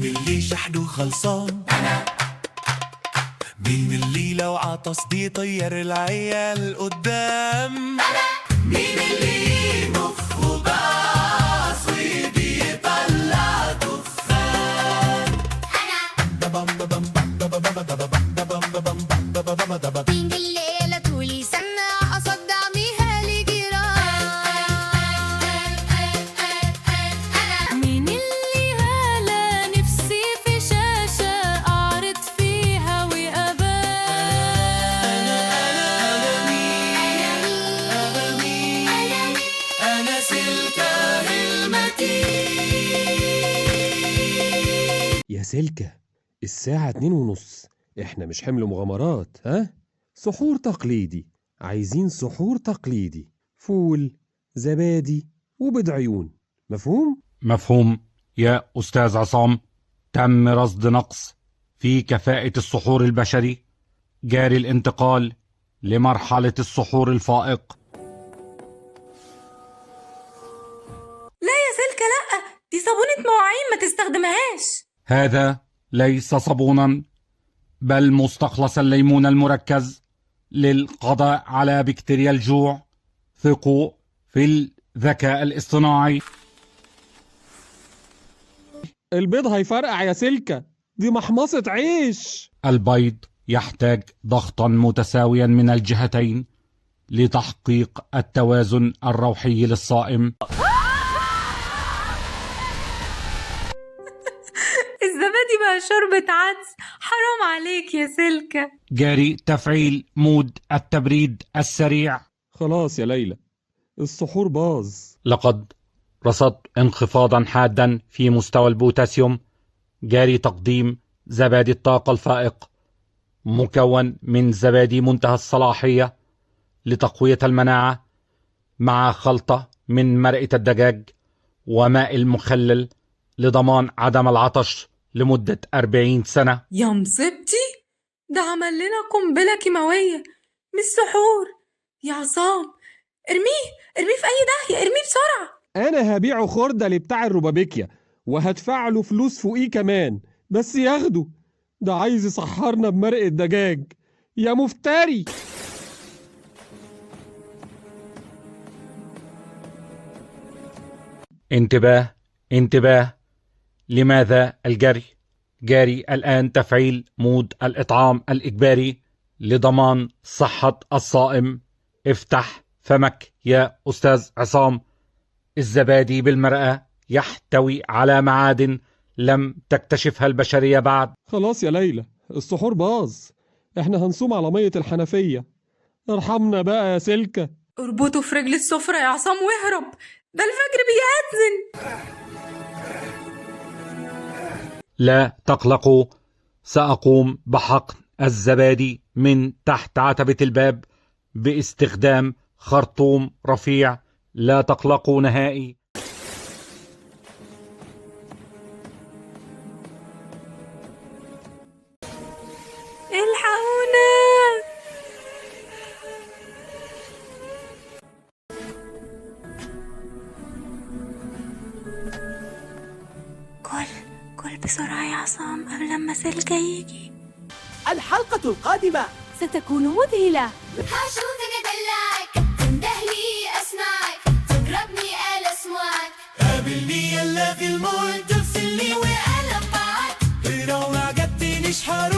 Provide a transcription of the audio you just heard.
اللي شحنه خلصان؟ مين اللي لو عطس بيطير العيال قدام؟ مين اللي مخه باص وبيطلع دخان؟ مين الليلة تقولي سمع أصدع ميها لجيران؟ مين اللي هلا نفسي في شاشة أعرض فيها وأبان؟ أنا سلكة المتين. يا سلكة، الساعة 2:30. احنا مش حمل مغامرات، ها؟ سحور تقليدي. عايزين سحور تقليدي، فول، زبادي، وبيض عيون. مفهوم؟ مفهوم يا أستاذ عصام. تم رصد نقص في كفاءة السحور البشري، جاري الانتقال لمرحلة السحور الفائق. لا يا سلكة، لأ، دي صابونة مواعين، ما تستخدمهاش. هذا ليس صابونا، بل مستخلص الليمون المركز للقضاء على بكتيريا الجوع. ثقوا في الذكاء الاصطناعي. البيض هيفرقع يا سلكة، دي محمصة عيش. البيض يحتاج ضغطا متساويا من الجهتين لتحقيق التوازن الروحي للصائم. الزبادي بقى شوربة عدس، حرام عليك يا سلكة. جاري تفعيل مود التبريد السريع. خلاص يا ليلى، السحور باظ. لقد رصدت انخفاضا حادا في مستوى البوتاسيوم. جاري تقديم زبادي الطاقة الفائق، مكون من زبادي منتهى الصلاحية لتقوية المناعة، مع خلطة من مرقة الدجاج وماء المخلل لضمان عدم العطش لمدة 40 سنة. يا مصيبتي، ده عمل لنا قنبلة كيماوية مش سحور. يا عصام، ارميه في أي داهية، ارميه بسرعة. انا هبيعه خردة لبتاع الروبابيكيا، وهدفع له فلوس فوقيه كمان، بس ياخده. ده عايز يسحرنا بمرقة دجاج يا مفتري. انتباه انتباه، لماذا الجري؟ جاري الآن تفعيل مود الإطعام الإجباري لضمان صحة الصائم. افتح فمك يا أستاذ عصام. الزبادي بالمرقة يحتوي على معادن لم تكتشفها البشرية بعد. خلاص يا ليلى، السحور باظ. احنا هنصوم على مية الحنفية. ارحمنا بقى يا سلكة. اربطه في رجل السفرة يا عصام واهرب، ده الفجر بيأذن. لا تقلقوا، سأقوم بحقن الزبادي من تحت عتبة الباب باستخدام خرطوم رفيع. لا تقلقوا نهائي. الحقونا. كل بسرعة يا عصام قبل ما سلكة يجي. الحلقة القادمة ستكون مذهلة. هشوفك ادلعك، تندهلي اسمعك، تقربني انا اسمعك، قابلني يلا في المول، تفصلني وألم معك، لو ما عجبتنيش هروح